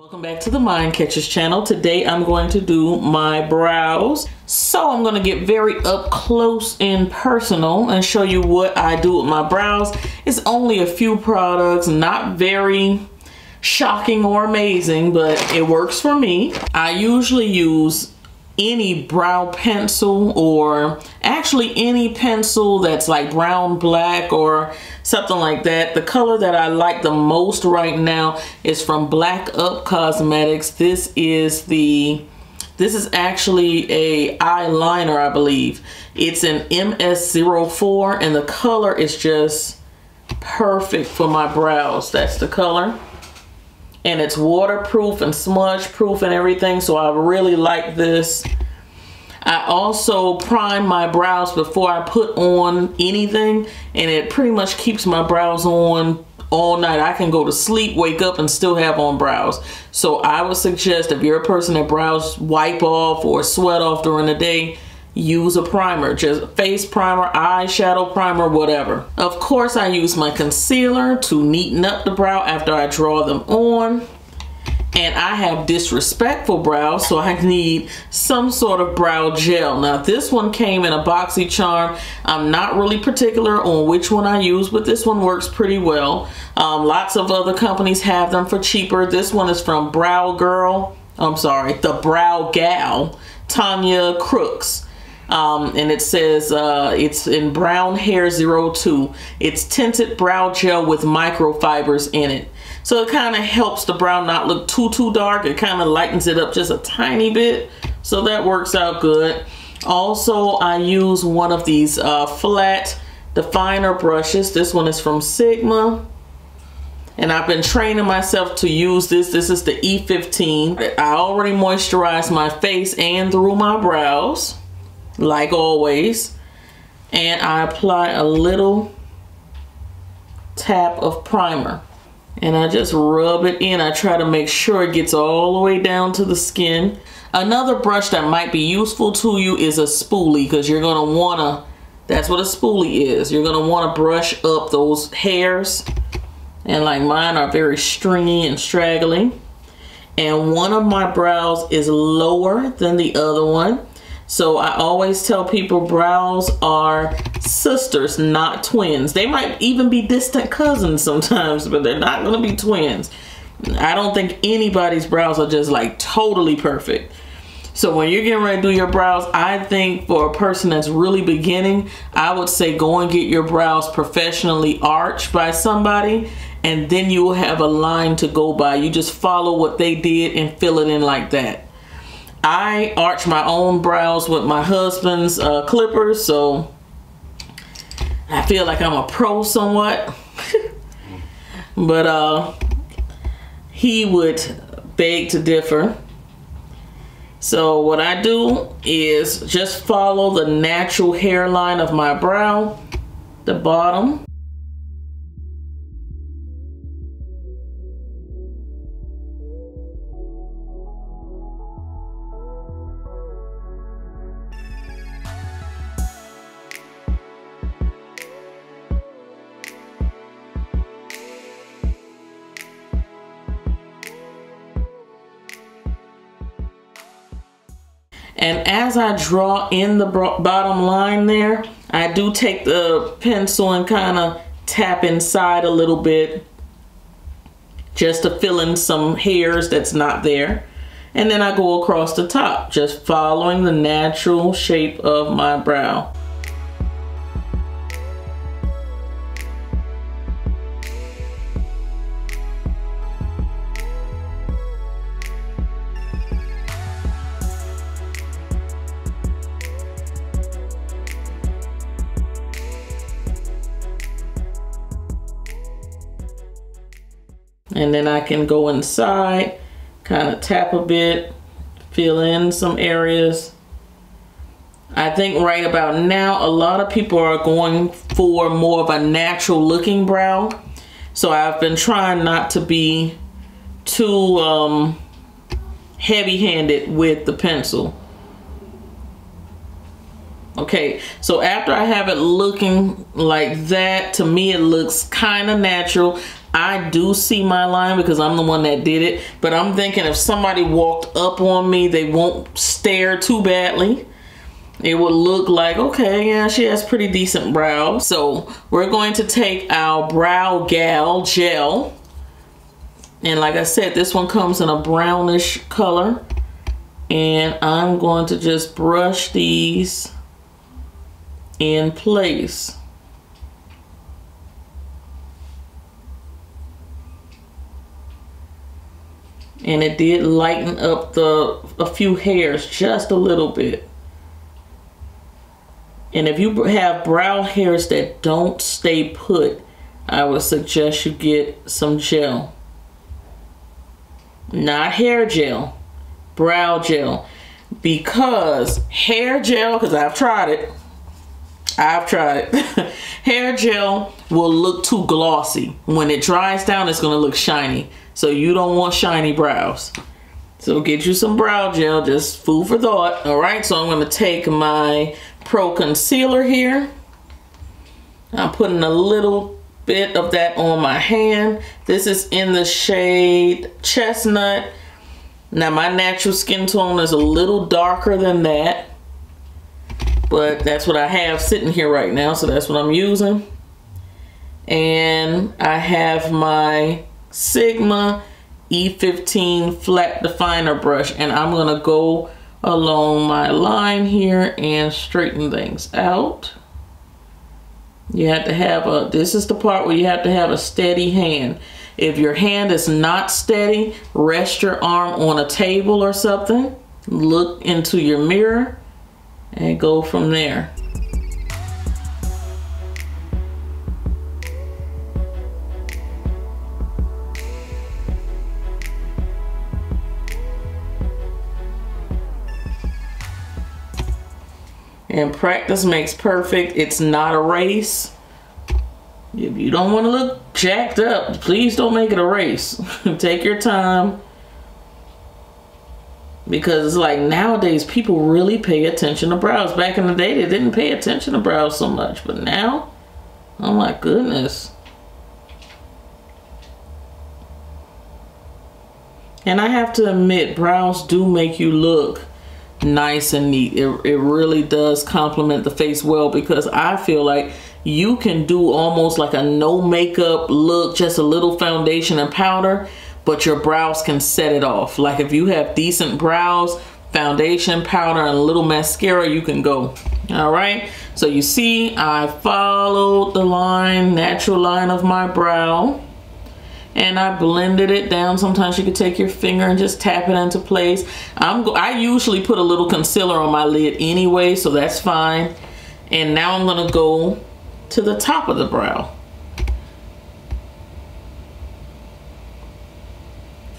Welcome back to the Mind Catchers channel. Today I'm going to do my brows. So I'm going to get very up close and personal and show you what I do with my brows. It's only a few products, not very shocking or amazing, but it works for me. I usually use any brow pencil, or actually any pencil that's like brown, black, or something like that. The color that I like the most right now is from Black Up Cosmetics. This is actually a eyeliner, I believe. It's an MS04 and the color is just perfect for my brows. That's the color. And it's waterproof and smudge proof and everything, so I really like this. I also prime my brows before I put on anything, and it pretty much keeps my brows on all night. I can go to sleep, wake up, and still have on brows. So I would suggest, if you're a person that brows wipe off or sweat off during the day, use a primer, just face primer, eyeshadow primer, whatever. Of course, I use my concealer to neaten up the brow after I draw them on. And I have disrespectful brows, so I need some sort of brow gel. Now, this one came in a BoxyCharm. I'm not really particular on which one I use, but this one works pretty well. Lots of other companies have them for cheaper. This one is from The Brow Gal, Tanya Crooks. And it says it's in Brown Hair 02. It's tinted brow gel with microfibers in it. So it kind of helps the brow not look too dark. It kind of lightens it up just a tiny bit. So that works out good. Also, I use one of these flat definer brushes. This one is from Sigma. And I've been training myself to use this. This is the E15. I already moisturized my face and through my brows, like always. And I apply a little tap of primer. And I just rub it in. I try to make sure it gets all the way down to the skin. Another brush that might be useful to you is a spoolie, because you're going to want to, that's what a spoolie is. You're going to want to brush up those hairs. And like mine are very stringy and straggly. And one of my brows is lower than the other one. So I always tell people brows are sisters, not twins. They might even be distant cousins sometimes, but they're not going to be twins. I don't think anybody's brows are just like totally perfect. So when you're getting ready to do your brows, I think for a person that's really beginning, I would say go and get your brows professionally arched by somebody, and then you will have a line to go by. You just follow what they did and fill it in like that. I arch my own brows with my husband's clippers, so I feel like I'm a pro somewhat. But he would beg to differ. So what I do is just follow the natural hairline of my brow, the bottom. And as I draw in the bottom line there, I do take the pencil and kind of tap inside a little bit just to fill in some hairs that's not there. And then I go across the top, just following the natural shape of my brow. And then I can go inside, kind of tap a bit, fill in some areas. I think right about now, a lot of people are going for more of a natural looking brow. So I've been trying not to be too heavy-handed with the pencil. Okay, so after I have it looking like that, to me it looks kind of natural. I do see my line because I'm the one that did it, but I'm thinking if somebody walked up on me, they won't stare too badly. It would look like, okay, yeah, she has pretty decent brows. So we're going to take our Brow Gal gel. And like I said, this one comes in a brownish color. And I'm going to just brush these in place. And it did lighten up a few hairs just a little bit. And if you have brow hairs that don't stay put, I would suggest you get some gel. Not hair gel, brow gel. Because hair gel, because I've tried it. Hair gel will look too glossy. When it dries down, it's going to look shiny. So you don't want shiny brows. So get you some brow gel, just food for thought. All right, so I'm going to take my Pro Concealer here. I'm putting a little bit of that on my hand. This is in the shade Chestnut. Now my natural skin tone is a little darker than that, but that's what I have sitting here right now, so that's what I'm using. And I have my Sigma E15 flat definer brush, and I'm gonna go along my line here and straighten things out. You have to have this is the part where you have to have a steady hand. If your hand is not steady, rest your arm on a table or something, look into your mirror, and go from there. And practice makes perfect. It's not a race. If you don't want to look jacked up, please don't make it a race. Take your time. Because it's like nowadays people really pay attention to brows. Back in the day they didn't pay attention to brows so much. But now, oh my goodness. And I have to admit, brows do make you look nice and neat. It really does complement the face well, because I feel like you can do almost like a no makeup look, just a little foundation and powder, but your brows can set it off. Like if you have decent brows, foundation, powder, and a little mascara, you can go. All right, so you see I followed the line, natural line of my brow, and I blended it down. Sometimes you could take your finger and just tap it into place. I usually put a little concealer on my lid anyway, so that's fine. And now I'm gonna go to the top of the brow.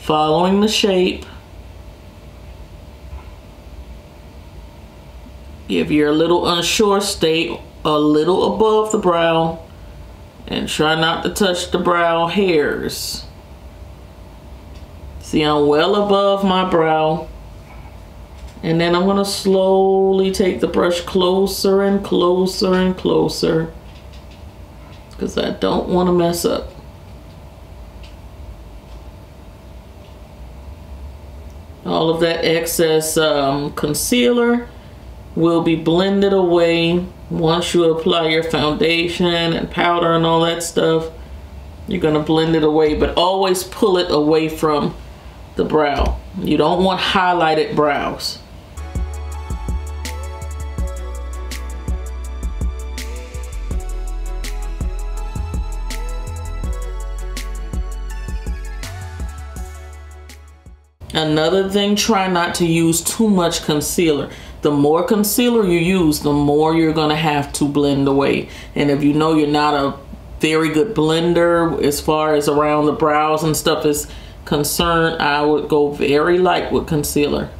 Following the shape. If you're a little unsure, stay a little above the brow. And try not to touch the brow hairs. See, I'm well above my brow. And then I'm gonna slowly take the brush closer and closer and closer, because I don't want to mess up. All of that excess concealer will be blended away. Once you apply your foundation and powder and all that stuff, you're gonna blend it away, but always pull it away from the brow. You don't want highlighted brows. Another thing, try not to use too much concealer. The more concealer you use, the more you're gonna have to blend away. And if you know you're not a very good blender as far as around the brows and stuff is concerned, I would go very light with concealer.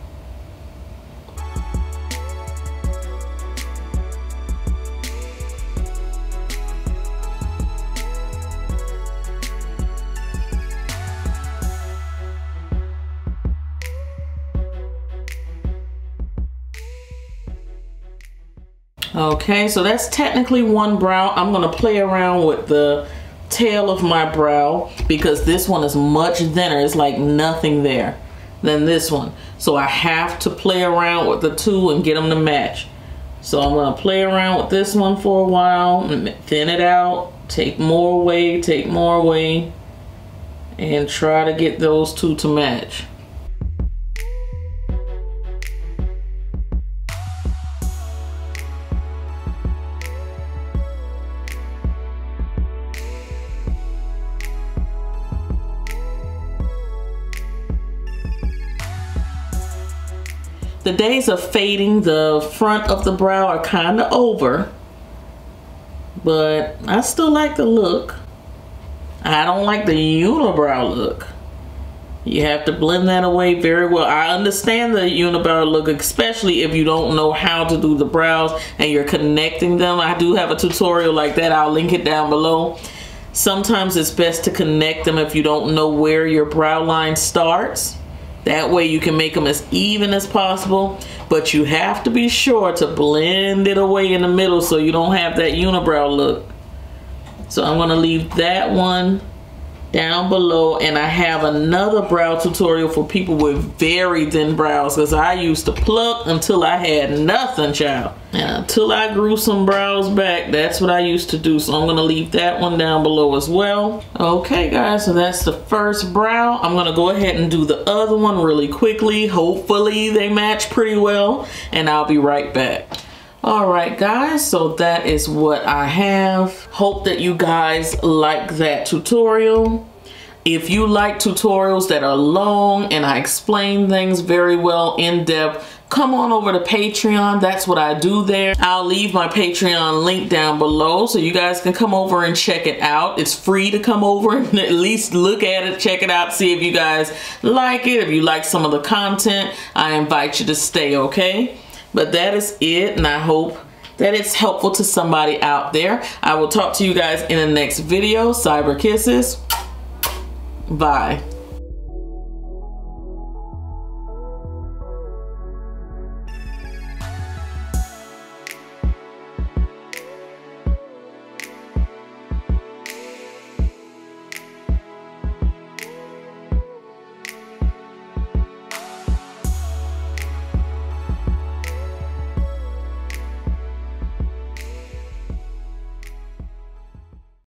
Okay, so that's technically one brow. I'm gonna play around with the tail of my brow because this one is much thinner. It's like nothing there than this one. So I have to play around with the two and get them to match. So I'm gonna play around with this one for a while, thin it out, take more away, and try to get those two to match. The days of fading the front of the brow are kind of over, but I still like the look. I don't like the unibrow look. You have to blend that away very well. I understand the unibrow look, especially if you don't know how to do the brows and you're connecting them. I do have a tutorial like that. I'll link it down below. Sometimes it's best to connect them if you don't know where your brow line starts. That way you can make them as even as possible, but you have to be sure to blend it away in the middle so you don't have that unibrow look. So I'm gonna leave that one down below, and I have another brow tutorial for people with very thin brows, because I used to pluck until I had nothing, child. And until I grew some brows back, that's what I used to do. So I'm gonna leave that one down below as well. Okay guys, so that's the first brow. I'm gonna go ahead and do the other one really quickly. Hopefully they match pretty well, and I'll be right back. Alright guys, so that is what I have. Hope that you guys like that tutorial. If you like tutorials that are long and I explain things very well in depth, come on over to Patreon. That's what I do there. I'll leave my Patreon link down below so you guys can come over and check it out. It's free to come over and at least look at it, check it out, see if you guys like it. If you like some of the content, I invite you to stay, okay? But that is it, and I hope that it's helpful to somebody out there. I will talk to you guys in the next video. Cyber kisses. Bye.